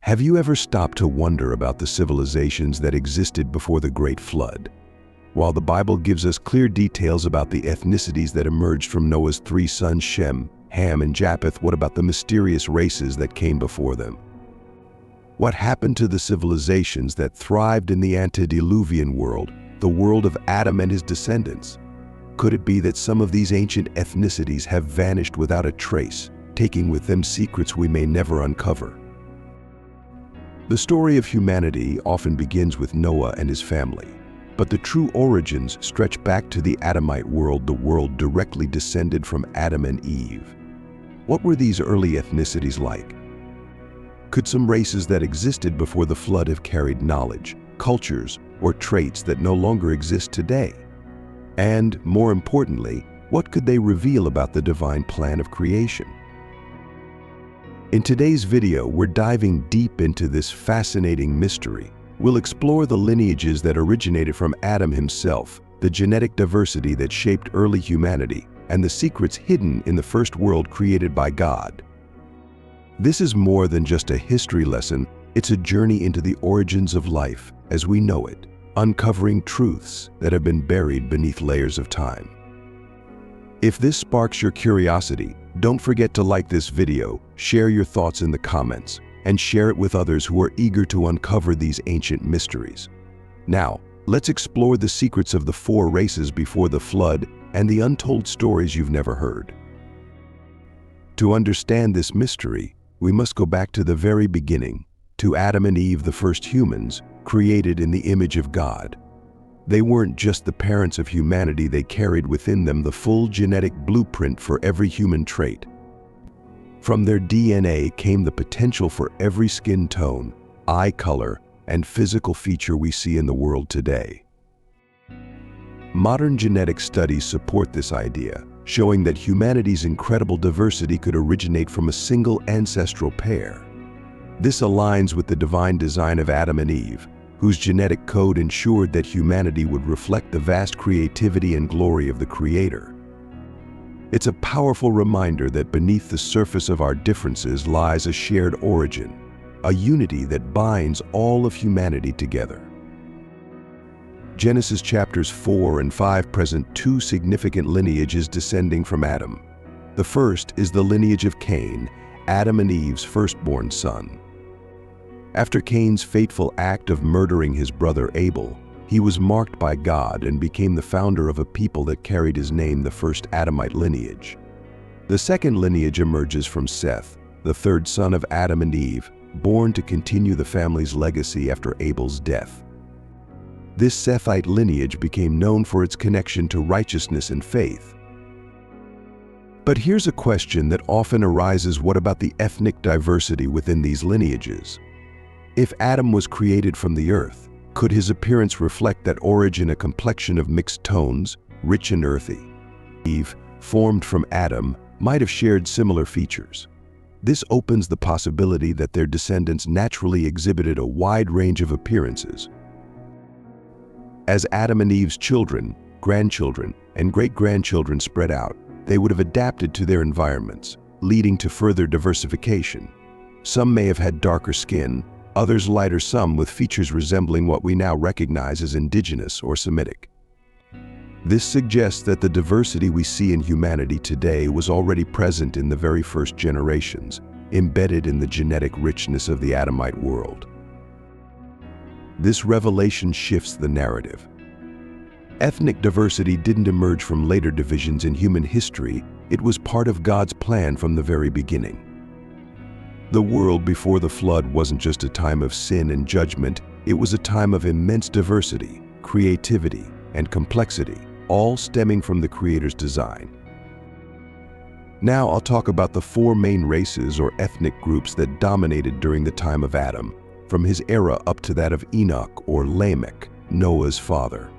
Have you ever stopped to wonder about the civilizations that existed before the Great Flood? While the Bible gives us clear details about the ethnicities that emerged from Noah's three sons Shem, Ham, and Japheth, what about the mysterious races that came before them? What happened to the civilizations that thrived in the antediluvian world, the world of Adam and his descendants? Could it be that some of these ancient ethnicities have vanished without a trace, taking with them secrets we may never uncover? The story of humanity often begins with Noah and his family, but the true origins stretch back to the Adamite world, the world directly descended from Adam and Eve. What were these early ethnicities like? Could some races that existed before the flood have carried knowledge, cultures, or traits that no longer exist today? And, more importantly, what could they reveal about the divine plan of creation? In today's video, we're diving deep into this fascinating mystery. We'll explore the lineages that originated from Adam himself, the genetic diversity that shaped early humanity, and the secrets hidden in the first world created by God. This is more than just a history lesson, it's a journey into the origins of life as we know it, uncovering truths that have been buried beneath layers of time. If this sparks your curiosity, don't forget to like this video, share your thoughts in the comments, and share it with others who are eager to uncover these ancient mysteries. Now, let's explore the secrets of the four races before the flood and the untold stories you've never heard. To understand this mystery, we must go back to the very beginning, to Adam and Eve, the first humans, created in the image of God. They weren't just the parents of humanity, they carried within them the full genetic blueprint for every human trait. From their DNA came the potential for every skin tone, eye color, and physical feature we see in the world today. Modern genetic studies support this idea, showing that humanity's incredible diversity could originate from a single ancestral pair. This aligns with the divine design of Adam and Eve, whose genetic code ensured that humanity would reflect the vast creativity and glory of the Creator. It's a powerful reminder that beneath the surface of our differences lies a shared origin, a unity that binds all of humanity together. Genesis chapters 4 and 5 present two significant lineages descending from Adam. The first is the lineage of Cain, Adam and Eve's firstborn son. After Cain's fateful act of murdering his brother Abel, he was marked by God and became the founder of a people that carried his name, the first Adamite lineage. The second lineage emerges from Seth, the third son of Adam and Eve, born to continue the family's legacy after Abel's death. This Sethite lineage became known for its connection to righteousness and faith. But here's a question that often arises: what about the ethnic diversity within these lineages? If Adam was created from the earth, could his appearance reflect that origin, a complexion of mixed tones, rich and earthy? Eve, formed from Adam, might have shared similar features. This opens the possibility that their descendants naturally exhibited a wide range of appearances. As Adam and Eve's children, grandchildren, and great-grandchildren spread out, they would have adapted to their environments, leading to further diversification. Some may have had darker skin, others lighter, some with features resembling what we now recognize as indigenous or Semitic. This suggests that the diversity we see in humanity today was already present in the very first generations, embedded in the genetic richness of the Adamite world. This revelation shifts the narrative. Ethnic diversity didn't emerge from later divisions in human history, it was part of God's plan from the very beginning. The world before the flood wasn't just a time of sin and judgment, it was a time of immense diversity, creativity, and complexity, all stemming from the Creator's design. Now I'll talk about the four main races or ethnic groups that dominated during the time of Adam, from his era up to that of Enoch or Lamech, Noah's father.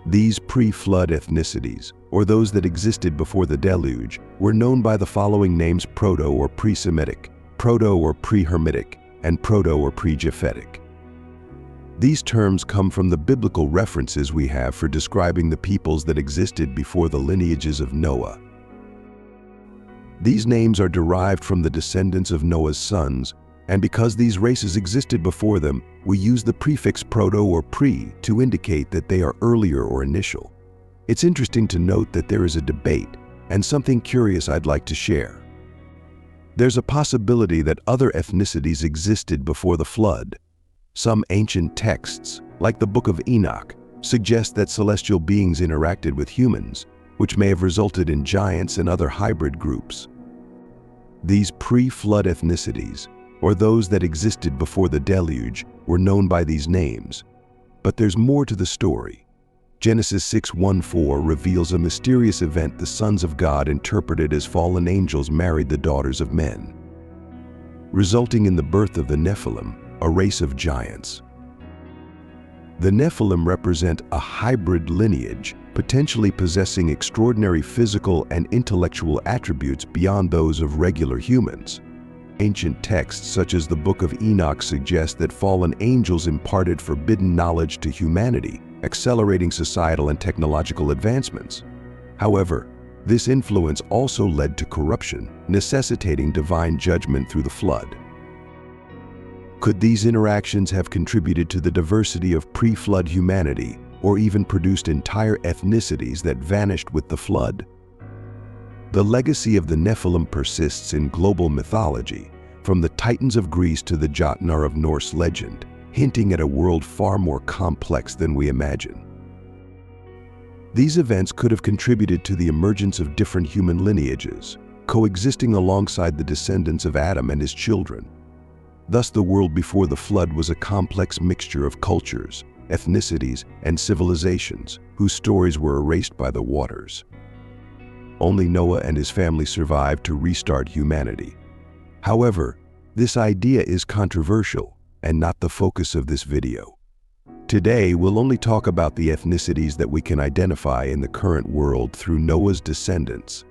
These pre-flood ethnicities, or those that existed before the deluge, were known by the following names: Proto or Pre-Semitic, Proto or Pre-Hermitic, and Proto or Pre-Japhethic. These terms come from the biblical references we have for describing the peoples that existed before the lineages of Noah. These names are derived from the descendants of Noah's sons, And because these races existed before them, we use the prefix proto or pre to indicate that they are earlier or initial. It's interesting to note that there is a debate, and something curious I'd like to share. There's a possibility that other ethnicities existed before the flood. Some ancient texts, like the Book of Enoch, suggest that celestial beings interacted with humans, which may have resulted in giants and other hybrid groups. These pre-flood ethnicities, or those that existed before the deluge, were known by these names. But there's more to the story. Genesis 6:1-4 reveals a mysterious event the sons of God interpreted as fallen angels married the daughters of men, resulting in the birth of the Nephilim, a race of giants. The Nephilim represent a hybrid lineage, potentially possessing extraordinary physical and intellectual attributes beyond those of regular humans. Ancient texts such as the Book of Enoch suggest that fallen angels imparted forbidden knowledge to humanity, accelerating societal and technological advancements. However, this influence also led to corruption, necessitating divine judgment through the flood. Could these interactions have contributed to the diversity of pre-flood humanity, or even produced entire ethnicities that vanished with the flood? The legacy of the Nephilim persists in global mythology, from the Titans of Greece to the Jotnar of Norse legend, hinting at a world far more complex than we imagine. These events could have contributed to the emergence of different human lineages, coexisting alongside the descendants of Adam and his children. Thus, the world before the flood was a complex mixture of cultures, ethnicities, and civilizations whose stories were erased by the waters. Only Noah and his family survived to restart humanity. However, this idea is controversial and not the focus of this video. Today, we'll only talk about the ethnicities that we can identify in the current world through Noah's descendants.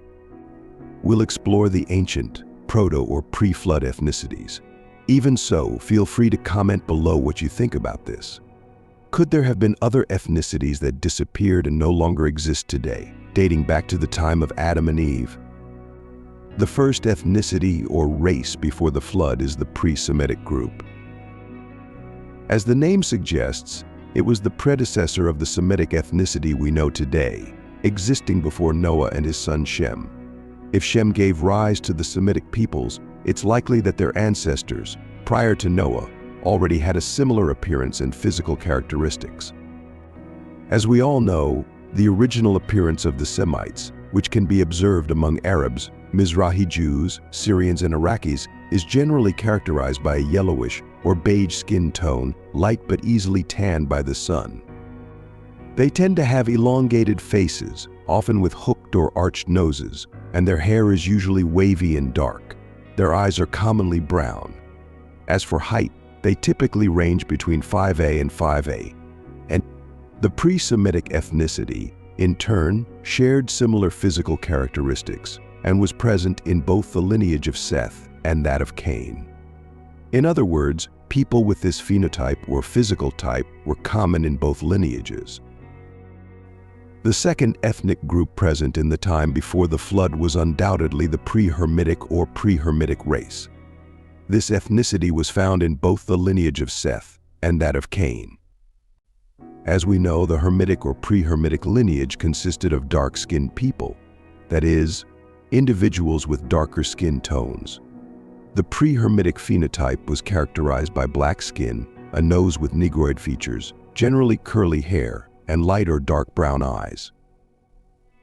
We'll explore the ancient, proto or pre-flood ethnicities. Even so, feel free to comment below what you think about this. Could there have been other ethnicities that disappeared and no longer exist today, dating back to the time of Adam and Eve? The first ethnicity or race before the flood is the Pre-Semitic group. As the name suggests, it was the predecessor of the Semitic ethnicity we know today, existing before Noah and his son Shem. If Shem gave rise to the Semitic peoples, it's likely that their ancestors, prior to Noah, already had a similar appearance and physical characteristics. As we all know, the original appearance of the Semites, which can be observed among Arabs, Mizrahi Jews, Syrians, and Iraqis, is generally characterized by a yellowish or beige skin tone, light but easily tanned by the sun. They tend to have elongated faces, often with hooked or arched noses, and their hair is usually wavy and dark. Their eyes are commonly brown. As for height, they typically range between 5'A" and 5'A". And the Pre-Semitic ethnicity, in turn, shared similar physical characteristics and was present in both the lineage of Seth and that of Cain. In other words, people with this phenotype or physical type were common in both lineages. The second ethnic group present in the time before the flood was undoubtedly the Pre-Hermitic or Pre-Hermitic race. This ethnicity was found in both the lineage of Seth and that of Cain. As we know, the Hermitic or Pre-Hermitic lineage consisted of dark-skinned people, that is, individuals with darker skin tones. The Pre-Hermitic phenotype was characterized by black skin, a nose with negroid features, generally curly hair, and light or dark brown eyes.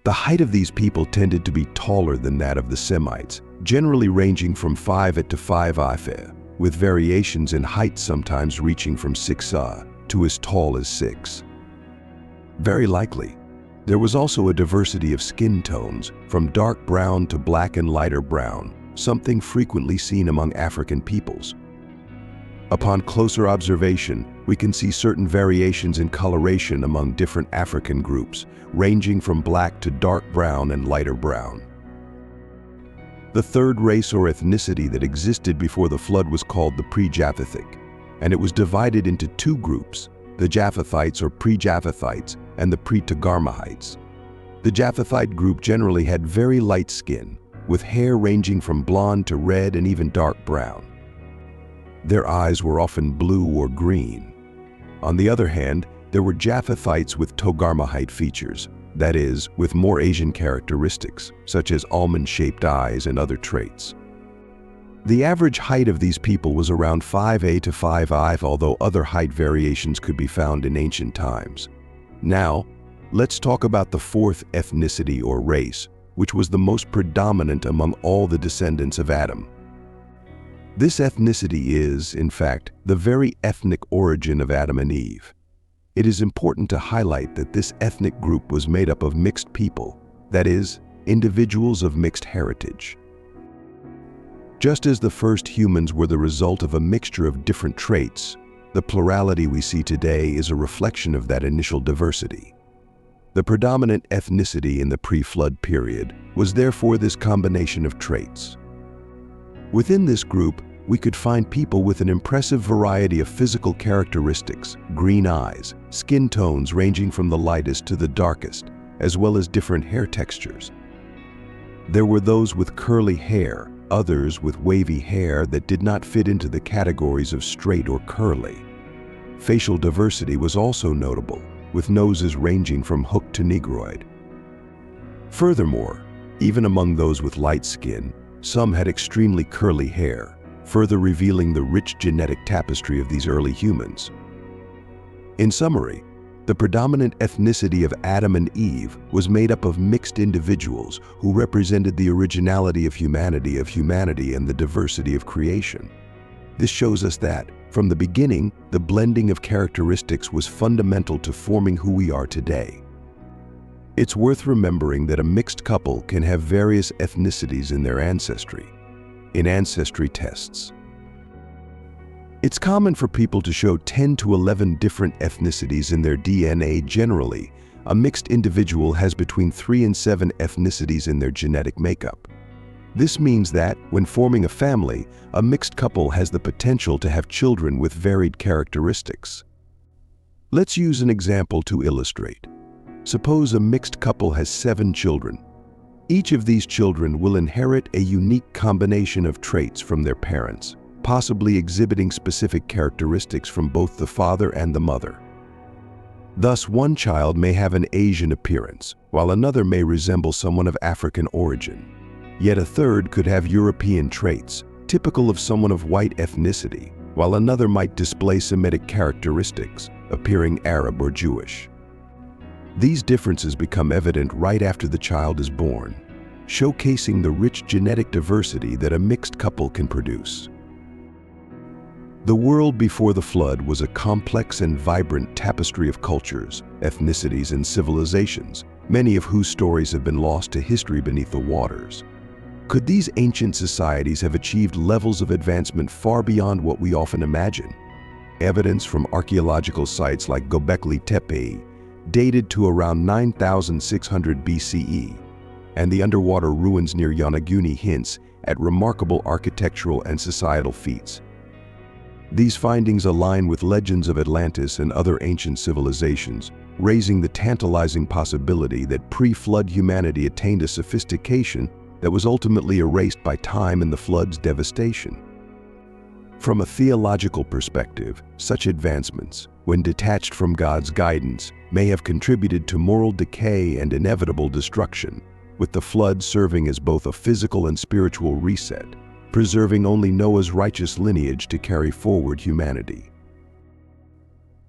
The height of these people tended to be taller than that of the Semites, generally ranging from 5'A" to 5'A", with variations in height sometimes reaching from 6'A" to as tall as 6. Very likely, there was also a diversity of skin tones, from dark brown to black and lighter brown, something frequently seen among African peoples. Upon closer observation, we can see certain variations in coloration among different African groups, ranging from black to dark brown and lighter brown. The third race or ethnicity that existed before the flood was called the Pre-Japhethic, and it was divided into two groups, the Japhethites or Pre-Japhethites and the Pre-Togarmahites. The Japhethite group generally had very light skin, with hair ranging from blonde to red and even dark brown. Their eyes were often blue or green. On the other hand, there were Japhethites with Togarmahite features, that is, with more Asian characteristics, such as almond-shaped eyes and other traits. The average height of these people was around 5'8" to 5'5", although other height variations could be found in ancient times. Now, let's talk about the fourth ethnicity or race, which was the most predominant among all the descendants of Adam. This ethnicity is, in fact, the very ethnic origin of Adam and Eve. It is important to highlight that this ethnic group was made up of mixed people, that is, individuals of mixed heritage. Just as the first humans were the result of a mixture of different traits, the plurality we see today is a reflection of that initial diversity. The predominant ethnicity in the pre-flood period was therefore this combination of traits. Within this group, we could find people with an impressive variety of physical characteristics, green eyes, skin tones ranging from the lightest to the darkest, as well as different hair textures. There were those with curly hair, others with wavy hair that did not fit into the categories of straight or curly. Facial diversity was also notable, with noses ranging from hooked to negroid. Furthermore, even among those with light skin, some had extremely curly hair, further revealing the rich genetic tapestry of these early humans. In summary, the predominant ethnicity of Adam and Eve was made up of mixed individuals who represented the originality of humanity and the diversity of creation. This shows us that, from the beginning, the blending of characteristics was fundamental to forming who we are today. It's worth remembering that a mixed couple can have various ethnicities in their ancestry, in ancestry tests. It's common for people to show 10 to 11 different ethnicities in their DNA generally. A mixed individual has between 3 and 7 ethnicities in their genetic makeup. This means that, when forming a family, a mixed couple has the potential to have children with varied characteristics. Let's use an example to illustrate. Suppose a mixed couple has 7 children. Each of these children will inherit a unique combination of traits from their parents, possibly exhibiting specific characteristics from both the father and the mother. Thus, one child may have an Asian appearance, while another may resemble someone of African origin. Yet a third could have European traits, typical of someone of white ethnicity, while another might display Semitic characteristics, appearing Arab or Jewish. These differences become evident right after the child is born, showcasing the rich genetic diversity that a mixed couple can produce. The world before the flood was a complex and vibrant tapestry of cultures, ethnicities, and civilizations, many of whose stories have been lost to history beneath the waters. Could these ancient societies have achieved levels of advancement far beyond what we often imagine? Evidence from archaeological sites like Göbekli Tepe, dated to around 9,600 BCE, and the underwater ruins near Yonaguni hints at remarkable architectural and societal feats. These findings align with legends of Atlantis and other ancient civilizations, raising the tantalizing possibility that pre-flood humanity attained a sophistication that was ultimately erased by time and the flood's devastation. From a theological perspective, such advancements, when detached from God's guidance, may have contributed to moral decay and inevitable destruction, with the flood serving as both a physical and spiritual reset, preserving only Noah's righteous lineage to carry forward humanity.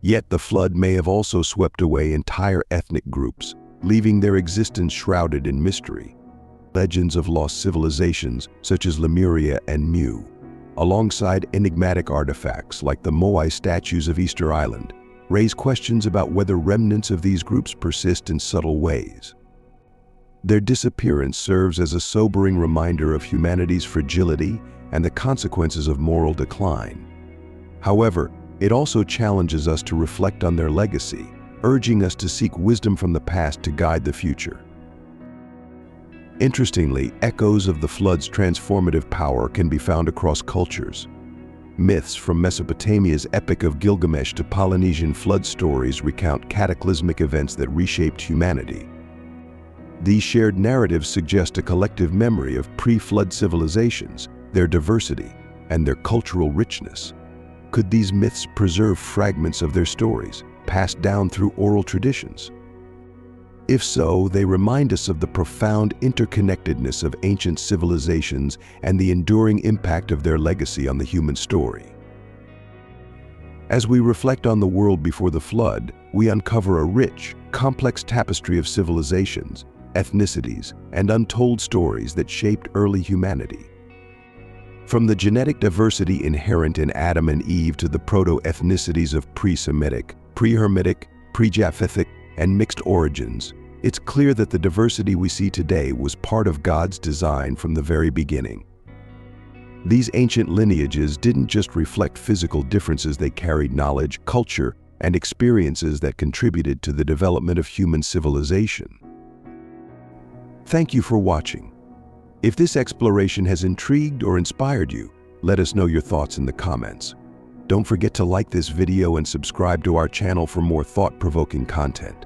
Yet the flood may have also swept away entire ethnic groups, leaving their existence shrouded in mystery. Legends of lost civilizations, such as Lemuria and Mu, alongside enigmatic artifacts like the Moai statues of Easter Island, raise questions about whether remnants of these groups persist in subtle ways. Their disappearance serves as a sobering reminder of humanity's fragility and the consequences of moral decline. However, it also challenges us to reflect on their legacy, urging us to seek wisdom from the past to guide the future. Interestingly, echoes of the flood's transformative power can be found across cultures. Myths from Mesopotamia's Epic of Gilgamesh to Polynesian flood stories recount cataclysmic events that reshaped humanity. These shared narratives suggest a collective memory of pre-flood civilizations, their diversity, and their cultural richness, Could these myths preserve fragments of their stories, passed down through oral traditions? If so, they remind us of the profound interconnectedness of ancient civilizations and the enduring impact of their legacy on the human story. As we reflect on the world before the flood, we uncover a rich, complex tapestry of civilizations, ethnicities, and untold stories that shaped early humanity. From the genetic diversity inherent in Adam and Eve to the proto-ethnicities of pre-Semitic, pre-Hermitic, Pre-Japhethic, and mixed origins, it's clear that the diversity we see today was part of God's design from the very beginning. These ancient lineages didn't just reflect physical differences, they carried knowledge, culture, and experiences that contributed to the development of human civilization. Thank you for watching. If this exploration has intrigued or inspired you, let us know your thoughts in the comments. Don't forget to like this video and subscribe to our channel for more thought-provoking content.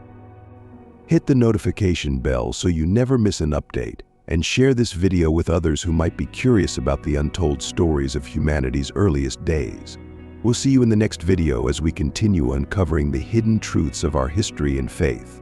Hit the notification bell so you never miss an update, and share this video with others who might be curious about the untold stories of humanity's earliest days. We'll see you in the next video as we continue uncovering the hidden truths of our history and faith.